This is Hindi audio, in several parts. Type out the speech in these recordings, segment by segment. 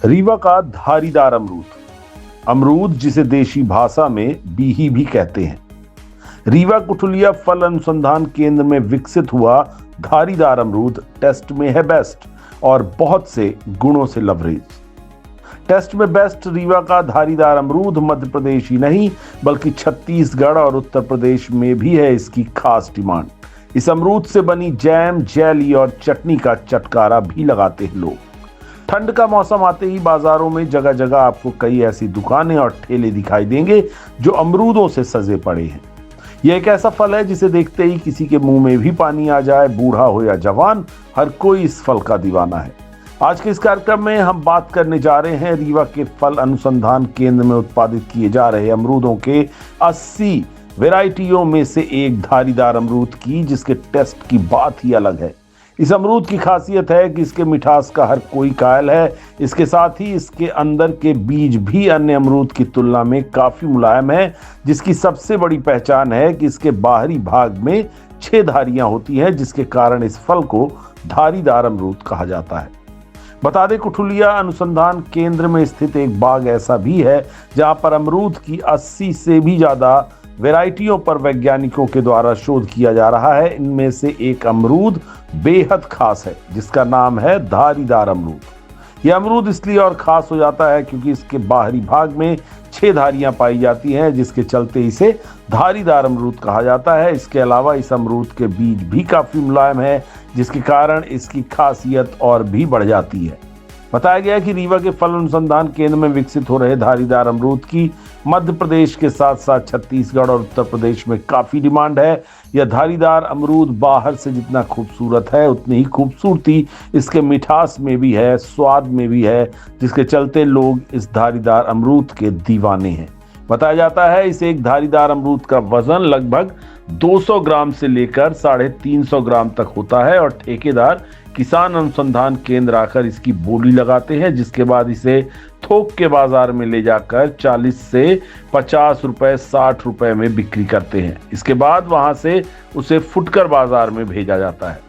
रीवा का धारीदार अमरूद, अमरूद जिसे देशी भाषा में बीही भी कहते हैं। रीवा कुठुलिया फल अनुसंधान केंद्र में विकसित हुआ धारीदार अमरूद टेस्ट में है बेस्ट और बहुत से गुणों से लवरेज। टेस्ट में बेस्ट रीवा का धारीदार अमरूद मध्य प्रदेश ही नहीं बल्कि छत्तीसगढ़ और उत्तर प्रदेश में भी है इसकी खास डिमांड। इस अमरूद से बनी जैम, जेली और चटनी का चटकारा भी लगाते हैं लोग। ठंड का मौसम आते ही बाजारों में जगह जगह आपको कई ऐसी दुकानें और ठेले दिखाई देंगे जो अमरूदों से सजे पड़े हैं। यह एक ऐसा फल है जिसे देखते ही किसी के मुंह में भी पानी आ जाए, बूढ़ा हो या जवान, हर कोई इस फल का दीवाना है। आज के इस कार्यक्रम में हम बात करने जा रहे हैं रीवा के फल अनुसंधान केंद्र में उत्पादित किए जा रहे अमरूदों के 80 वैरायटियों में से एक धारीदार अमरूद की, जिसके टेस्ट की बात ही अलग है। इस अमरूद की खासियत है कि इसके मिठास का हर कोई कायल है। इसके साथ ही इसके अंदर के बीज भी अन्य अमरूद की तुलना में काफी मुलायम है, जिसकी सबसे बड़ी पहचान है कि इसके बाहरी भाग में 6 धारियां होती हैं, जिसके कारण इस फल को धारीदार अमरूद कहा जाता है। बता दें, कुठुलिया अनुसंधान केंद्र में स्थित एक बाग ऐसा भी है जहां पर अमरूद की 80 से भी ज्यादा वैरायटियों पर वैज्ञानिकों के द्वारा शोध किया जा रहा है। इनमें से एक अमरूद बेहद खास है जिसका नाम है धारीदार अमरूद। यह अमरूद इसलिए और खास हो जाता है क्योंकि इसके बाहरी भाग में 6 धारियां पाई जाती हैं, जिसके चलते इसे धारीदार अमरूद कहा जाता है। इसके अलावा इस अमरूद के बीज भी काफी मुलायम है, जिसके कारण इसकी खासियत और भी बढ़ जाती है। बताया गया है कि रीवा के फल अनुसंधान केंद्र में विकसित हो रहे धारीदार अमरूद की मध्य प्रदेश के साथ साथ छत्तीसगढ़ और उत्तर प्रदेश में काफी डिमांड है। यह धारीदार अमरूद बाहर से जितना खूबसूरत है उतनी ही खूबसूरती इसके मिठास में भी है, स्वाद में भी है, जिसके चलते लोग इस धारीदार अमरूद के दीवाने हैं। बताया जाता है इस एक धारीदार अमरूद का वजन लगभग 200 ग्राम से लेकर 350 ग्राम तक होता है और ठेकेदार किसान अनुसंधान केंद्र आकर इसकी बोली लगाते हैं, जिसके बाद इसे थोक के बाजार में ले जाकर 40 से 50 रुपए 60 रुपए में बिक्री करते हैं। इसके बाद वहां से उसे फुटकर बाजार में भेजा जाता है।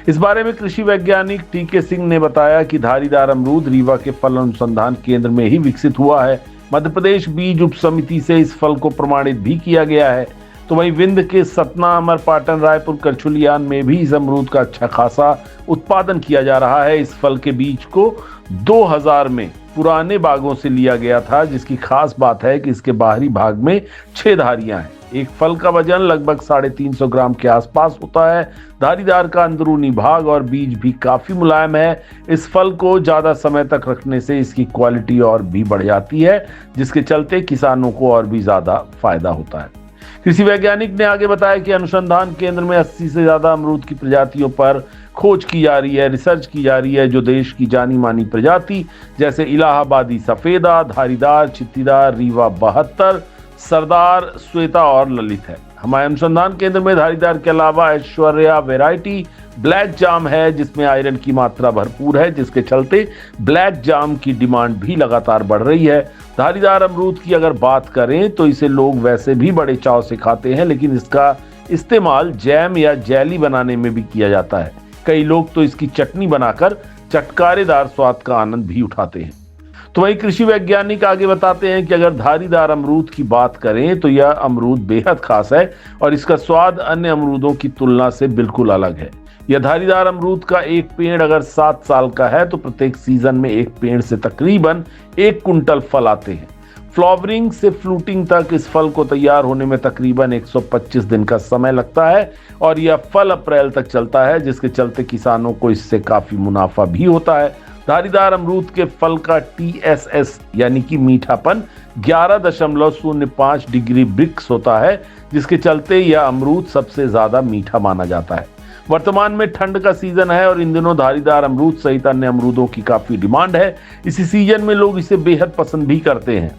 इस बारे में कृषि वैज्ञानिक टीके सिंह ने बताया कि धारीदार अमरूद रीवा के फल अनुसंधान केंद्र में ही विकसित हुआ है। मध्य प्रदेश बीज उप समिति से इस फल को प्रमाणित भी किया गया है। तो वहीं विंध्य के सतना, अमरपाटन, रायपुर, करछुलियान में भी इस अमरूद का अच्छा खासा उत्पादन किया जा रहा है। इस फल के बीज को 2000 में पुराने बागों से लिया गया था, जिसकी खास बात है कि इसके बाहरी भाग में 6 धारियां हैं। एक फल का वजन लगभग 350 ग्राम के आसपास होता है। धारीदार का अंदरूनी भाग और बीज भी काफी मुलायम है। इस फल को ज्यादा समय तक रखने से इसकी क्वालिटी और भी बढ़ जाती है, जिसके चलते किसानों को और भी ज्यादा फायदा होता है। कृषि वैज्ञानिक ने आगे बताया कि अनुसंधान केंद्र में 80 से ज्यादा अमरूद की प्रजातियों पर खोज की जा रही है, रिसर्च की जा रही है, जो देश की जानी मानी प्रजाति जैसे इलाहाबादी सफेदा, धारीदार, चित्तीदार, रीवा 72, सरदार, श्वेता और ललित है। हमारे अनुसंधान केंद्र में धारीदार के अलावा ऐश्वर्या वैरायटी ब्लैक जाम है, जिसमें आयरन की मात्रा भरपूर है, जिसके चलते ब्लैक जाम की डिमांड भी लगातार बढ़ रही है। धारीदार अमरूद की अगर बात करें तो इसे लोग वैसे भी बड़े चाव से खाते हैं, लेकिन इसका इस्तेमाल जैम या जेली बनाने में भी किया जाता है। कई लोग तो इसकी चटनी बनाकर चटकारेदार स्वाद का आनंद भी उठाते हैं। तो वही कृषि वैज्ञानिक आगे बताते हैं कि अगर धारीदार अमरूद की बात करें तो यह अमरूद बेहद खास है और इसका स्वाद अन्य अमरूदों की तुलना से बिल्कुल अलग है। यह धारीदार अमरूद का एक पेड़ अगर 7 साल का है तो प्रत्येक सीजन में एक पेड़ से तकरीबन 1 कुंटल फल आते हैं। फ्लावरिंग से फ्रूटिंग तक इस फल को तैयार होने में तकरीबन 125 दिन का समय लगता है और यह फल अप्रैल तक चलता है, जिसके चलते किसानों को इससे काफी मुनाफा भी होता है। धारीदार अमरूद के फल का TSS यानी कि मीठापन 11.05 डिग्री ब्रिक्स होता है, जिसके चलते यह अमरूद सबसे ज्यादा मीठा माना जाता है। वर्तमान में ठंड का सीजन है और इन दिनों धारीदार अमरूद सहित अन्य अमरूदों की काफी डिमांड है। इसी सीजन में लोग इसे बेहद पसंद भी करते हैं।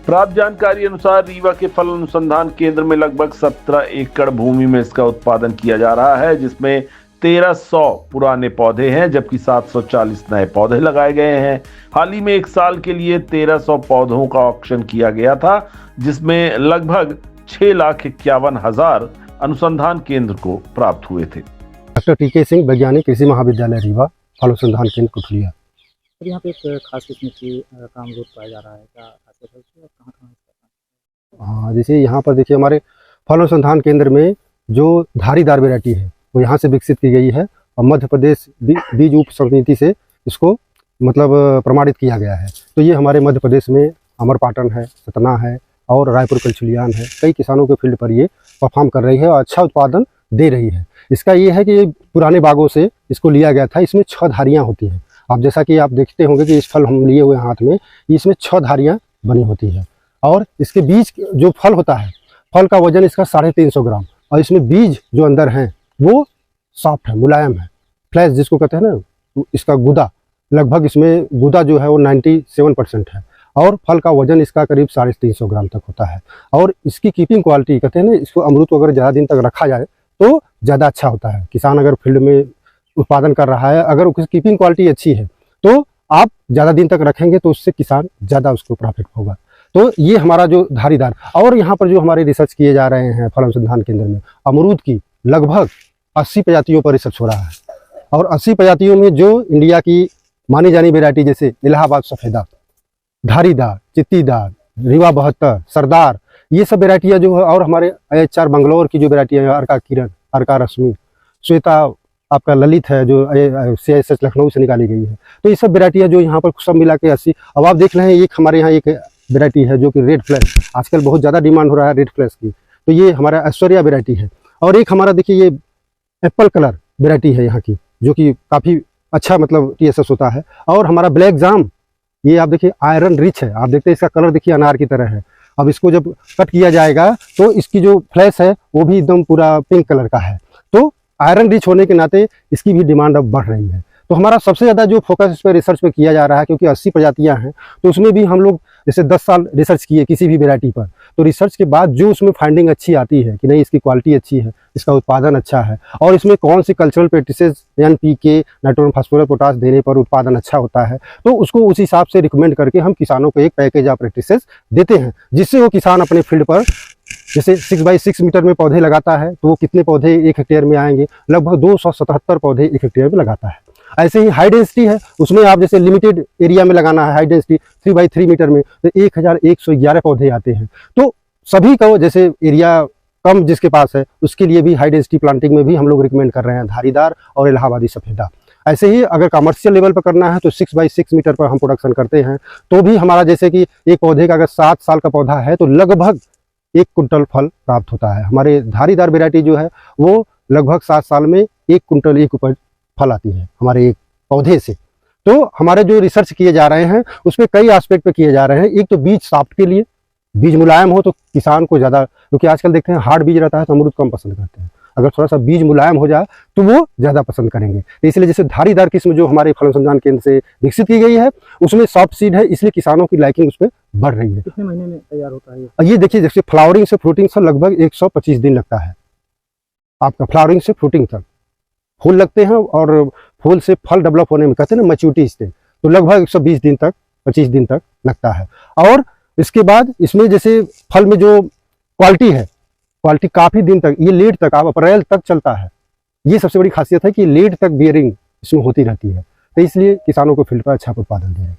प्राप्त जानकारी अनुसार रीवा के फल अनुसंधान केंद्र में लगभग 17 एकड़ भूमि में इसका उत्पादन किया जा रहा है, जिसमें 1300 पुराने पौधे हैं जबकि 740 नए पौधे लगाए गए हैं। हाल ही में 1 साल के लिए 1300 पौधों का ऑक्शन किया गया था, जिसमें लगभग 6,51,000 अनुसंधान केंद्र को प्राप्त हुए थे। डॉक्टर टीके सिंह, वैज्ञानिक, कृषि महाविद्यालय रीवा, फल अनुसंधान केंद्र कुठुलिया। सर यहाँ पे एक खास किस्म की का अमरूद पाया जा रहा है, क्या खासियत है उसकी और कहाँ-कहाँ इसका? हाँ, जैसे यहाँ पर देखिए हमारे फल अनुसंधान केंद्र में जो धारीदार वैरायटी है वो यहाँ से विकसित की गई है और मध्य प्रदेश बीज उप समिति से इसको मतलब प्रमाणित किया गया है। तो ये हमारे मध्य प्रदेश में अमरपाटन है, सतना है और रायपुर कलचुलियान है, कई किसानों के फील्ड पर ये परफॉर्म कर रही है और अच्छा उत्पादन दे रही है। इसका ये है कि ये पुराने बागों से इसको लिया गया था। इसमें 6 धारियाँ होती हैं। आप जैसा कि आप देखते होंगे कि इस फल हम लिए हुए हाथ में, इसमें 6 धारियाँ बनी होती है और इसके बीज जो फल होता है, फल का वजन इसका 350 ग्राम और इसमें बीज जो अंदर हैं वो सॉफ्ट है, मुलायम है, फ्लैश जिसको कहते हैं ना, तो इसका गुदा लगभग इसमें गुदा जो है वो 97% है और फल का वजन इसका करीब 350 ग्राम तक होता है। और इसकी कीपिंग क्वालिटी कहते हैं ना, इसको अमरूद को अगर ज़्यादा दिन तक रखा जाए तो ज़्यादा अच्छा होता है। किसान अगर फील्ड में उत्पादन कर रहा है, अगर उसकी कीपिंग क्वालिटी अच्छी है तो आप ज़्यादा दिन तक रखेंगे तो उससे किसान ज़्यादा उसको प्रॉफिट होगा। तो ये हमारा जो धारीदार और यहाँ पर जो हमारे रिसर्च किए जा रहे हैं फल अनुसंधान केंद्र में, अमरूद की लगभग 80 प्रजातियों पर रिसर्च हो रहा है और 80 प्रजातियों में जो इंडिया की मानी जानी वेराइटी जैसे इलाहाबाद सफ़ेदा, धारीदार, चित्तीदार, रीवा 72, सरदार, ये सब वेराइटियाँ जो है और हमारे IHR बंगलौर की जो वेराइटियाँ हैं, अर्का किरण, अर्का रश्मि, श्वेता आपका ललित है जो CISH लखनऊ से निकाली गई है। तो ये सब वेराइटियाँ जो यहाँ पर सब मिला के 80। अब आप देख रहे हैं एक हमारे यहाँ एक वेराइटी है जो कि रेड फ्लैश, आजकल बहुत ज़्यादा डिमांड हो रहा है रेड फ्लैश की, तो ये हमारा ऐश्वर्या वेराइटी है। और एक हमारा देखिए ये एप्पल कलर वेराइटी है यहाँ की, जो कि काफ़ी अच्छा मतलब TSS होता है। और हमारा ब्लैक जाम, ये आप देखिए आयरन रिच है, आप देखते हैं इसका कलर देखिए अनार की तरह है। अब इसको जब कट किया जाएगा तो इसकी जो फ्लैश है वो भी एकदम पूरा पिंक कलर का है। तो आयरन रिच होने के नाते इसकी भी डिमांड अब बढ़ रही है। तो हमारा सबसे ज़्यादा जो फोकस इस पर रिसर्च पे किया जा रहा है, क्योंकि 80 प्रजातियाँ हैं तो उसमें भी हम लोग जैसे 10 साल रिसर्च किए किसी भी वेराइटी पर, तो रिसर्च के बाद जो उसमें फाइंडिंग अच्छी आती है कि नहीं इसकी क्वालिटी अच्छी है, इसका उत्पादन अच्छा है और इसमें कौन सी cultural practices NPK, nitrogen, phosphorus, potash देने पर उत्पादन अच्छा होता है, तो उसको उस हिसाब से रिकमेंड करके हम किसानों को एक पैकेज ऑफ प्रैक्टिसेस देते हैं, जिससे वो किसान अपने फील्ड पर जैसे 6 बाई 6 मीटर में पौधे लगाता है तो वो कितने पौधे 1 हेक्टेयर में आएंगे, लगभग 277 पौधे 1 हेक्टेयर में लगाता है। ऐसे ही हाई डेंसिटी है, उसमें आप जैसे लिमिटेड एरिया में लगाना है, हाई डेंसिटी 3 बाई 3 मीटर में तो 1111 पौधे आते हैं। तो सभी को जैसे एरिया कम जिसके पास है उसके लिए भी हाई डेंसिटी प्लांटिंग में भी हम लोग रिकमेंड कर रहे हैं धारीदार और इलाहाबादी सफ़ेदा। ऐसे ही अगर कमर्शियल लेवल पर करना है तो 6 बाई 6 मीटर पर हम प्रोडक्शन करते हैं, तो भी हमारा जैसे कि एक पौधे का अगर 7 साल का पौधा है तो लगभग 1 कुंटल फल प्राप्त होता है। हमारे धारीदार वेराइटी जो है वो लगभग 7 साल में 1 कुंटल एक उपज फल आती है हमारे एक पौधे से। तो हमारे जो रिसर्च किए जा रहे हैं उसमें कई एस्पेक्ट पे किए जा रहे हैं। एक तो बीज सॉफ्ट के लिए, बीज मुलायम हो तो किसान को ज़्यादा, क्योंकि आजकल देखते हैं हार्ड बीज रहता है तो अमरूद कम पसंद करते हैं, अगर थोड़ा सा बीज मुलायम हो जाए तो वो ज़्यादा पसंद करेंगे। तो इसलिए जैसे धारीदार किस्म जो हमारे फल अनुसंधान केंद्र से विकसित की गई है उसमें सॉफ्ट सीड है, इसलिए किसानों की लाइकिंग उस पर बढ़ रही है। कितने महीने में तैयार होता है ये देखिए जैसे फ्लावरिंग से फ्रूटिंग से लगभग 125 दिन लगता है आपका, फ्लावरिंग से फ्रूटिंग तक फूल लगते हैं और फूल से फल डेवलप होने में कहते हैं ना मैच्योरिटी स्टेज, तो लगभग 120 दिन तक 25 दिन तक लगता है। और इसके बाद इसमें जैसे फल में जो क्वालिटी है, क्वालिटी काफ़ी दिन तक, ये लेट तक, आप अप्रैल तक चलता है। ये सबसे बड़ी खासियत है कि लेट तक बियरिंग इसमें होती रहती है, तो इसलिए किसानों को फील्ड पर अच्छा उत्पादन दे रहे हैं।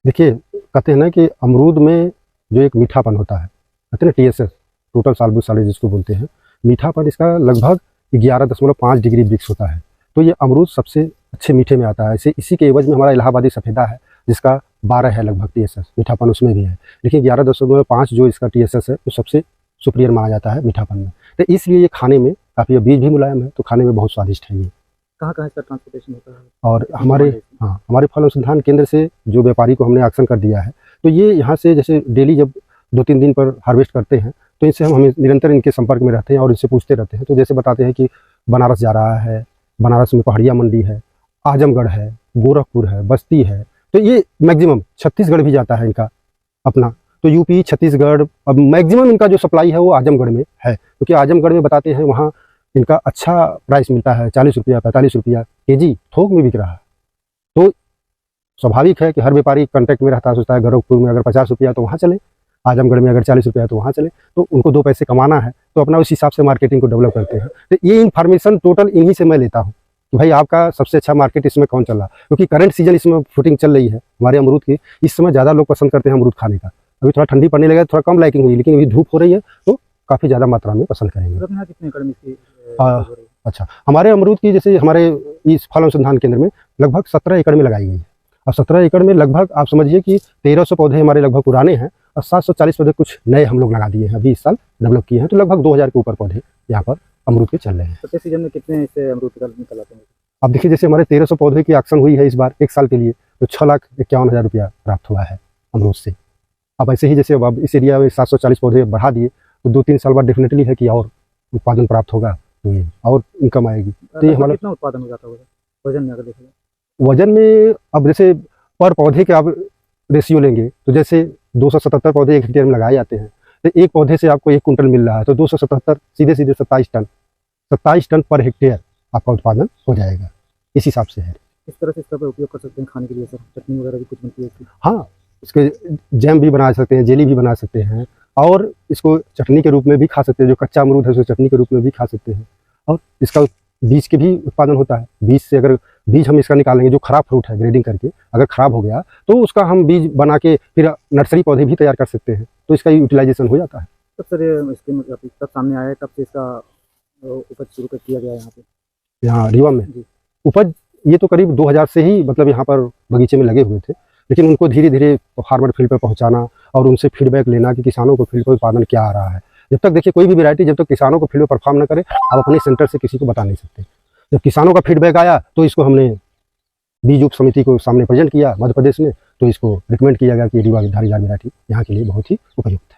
देखिए कहते हैं ना कि अमरूद में जो एक मीठापन होता है, कहते हैं ना TSS, टोटल सालबुल सालिज जिसको बोलते हैं, मीठापन इसका लगभग 11.5 डिग्री ब्रिक्स होता है। तो ये अमरूद सबसे अच्छे मीठे में आता है। ऐसे इसी के एवज में हमारा इलाहाबादी सफ़ेदा है जिसका 12 है लगभग TSS, मीठापन उसमें भी है, लेकिन 11.5 जो इसका TSS है वो सबसे सुपीरियर माना जाता है मीठापन में। तो इसलिए ये खाने में काफ़ी, बीज भी मुलायम है तो खाने में बहुत स्वादिष्ट है ये। कहाँ इसका ट्रांसपोर्टेशन होता है? और हमारे फल अनुसंधान केंद्र से जो व्यापारी को हमने एक्शन कर दिया है, तो ये यहाँ से जैसे डेली जब 2-3 दिन पर हार्वेस्ट करते हैं तो इनसे हम निरंतर इनके संपर्क में रहते हैं और इनसे पूछते रहते हैं। तो जैसे बताते हैं कि बनारस जा रहा है, बनारस में पहाड़िया मंडी है, आजमगढ़ है, गोरखपुर है, बस्ती है, तो ये मैक्सिमम छत्तीसगढ़ भी जाता है इनका अपना, तो यूपी, छत्तीसगढ़, अब मैक्सिमम इनका जो सप्लाई है वो आजमगढ़ में है, क्योंकि आजमगढ़ में बताते हैं वहाँ इनका अच्छा प्राइस मिलता है, 40 रुपया 45 रुपया केजी थोक में बिक रहा है। तो स्वाभाविक है कि हर व्यापारी कांटेक्ट में रहता है, सोचता है गोरखपुर में अगर 50 रुपया तो वहाँ चले, आजमगढ़ में अगर 40 रुपया तो वहाँ चले, तो उनको 2 पैसे कमाना है तो अपना उस हिसाब से मार्केटिंग को डेवलप करते हैं। तो ये इन्फॉर्मेशन टोटल इन्हीं से मैं लेता हूँ। कि भाई आपका सबसे अच्छा मार्केट इसमें कौन चल रहा है, क्योंकि करंट सीजन इसमें फ्रूटिंग चल रही है हमारे अमरूद की। इस समय ज़्यादा लोग पसंद करते हैं अमरूद खाने का। अभी थोड़ा ठंडी पड़ने लगा, थोड़ा कम लाइकिंग हुई, लेकिन अभी धूप हो रही है तो काफ़ी ज़्यादा मात्रा में पसंद करेंगे। मतलब यहाँ कितने एकड़ में इसकी हाँ। हो रही है? अच्छा, हमारे अमरूद की जैसे हमारे इस फल अनुसंधान केंद्र में लगभग 17 एकड़ में लगाई गई है। और 17 एकड़ में लगभग आप समझिए कि 1300 पौधे हमारे लगभग पुराने हैं और 740 पौधे कुछ नए हम लोग लगा दिए हैं, अभी इस साल डेवलप किए हैं। तो लगभग 2000 के ऊपर पौधे यहाँ पर अमरूद के चल रहे हैं। प्रत्येक सीजन में कितने ऐसे अमरूद निकल आते हैं? अब देखिए, जैसे हमारे 1300 पौधे की ऑक्शन हुई है इस बार एक साल के लिए, तो 6,51,000 रुपया प्राप्त हुआ है अमरूद से। अब ऐसे ही जैसे अब इस एरिया में 740 पौधे बढ़ा दिए तो 2-3 साल बाद डेफिनेटली है कि और उत्पादन प्राप्त होगा, तो ये और इनकम आएगी। तो ये हमारा कितना उत्पादन हो जाता होगा वजन में अगर देखा जाए? वजन में अब जैसे पर पौधे के आप रेशियो लेंगे तो जैसे 277 पौधे 1 हेक्टेयर में लगाए जाते हैं, तो एक पौधे से आपको 1 कुंटल मिल रहा है, तो 277 सीधे 27 टन पर हेक्टेयर आपका उत्पादन हो जाएगा। इस हिसाब से है। इस तरह से इसका उपयोग कर सकते हैं खाने के लिए सर? चटनी वगैरह भी कुछ बनती है इसकी? हाँ, इसके जैम भी बना सकते हैं, जेली भी बना सकते हैं, और इसको चटनी के रूप में भी खा सकते हैं। जो कच्चा अमरूद है उसको चटनी के रूप में भी खा सकते हैं। और इसका बीज के भी उत्पादन होता है। बीज से अगर बीज हम इसका निकालेंगे, जो खराब फ्रूट है ग्रेडिंग करके अगर खराब हो गया तो उसका हम बीज बना के फिर नर्सरी पौधे भी तैयार कर सकते हैं, तो इसका यूटिलाइजेशन हो जाता है। तब सर ये इसके मतलब तब सामने आया है, तब से इसका उपज शुरू कर किया गया है यहाँ पे? यहाँ रीवा में जी। उपज ये तो करीब 2000 से ही मतलब यहाँ पर बगीचे में लगे हुए थे, लेकिन उनको धीरे धीरे फार्मर फील्ड पर पहुँचाना और उनसे फीडबैक लेना कि किसानों को फील्ड पर उत्पादन क्या आ रहा है। जब तक देखिए कोई भी वैरायटी जब तक किसानों को फील्ड पर परफॉर्म न करे, आप अपने सेंटर से किसी को बता नहीं सकते। जब किसानों का फीडबैक आया तो इसको हमने बीज उप समिति को सामने प्रेजेंट किया मध्य प्रदेश में, तो इसको रिकमेंड किया गया कि रीवा की धारीदार वैरायटी यहाँ के लिए बहुत ही उपयुक्त है।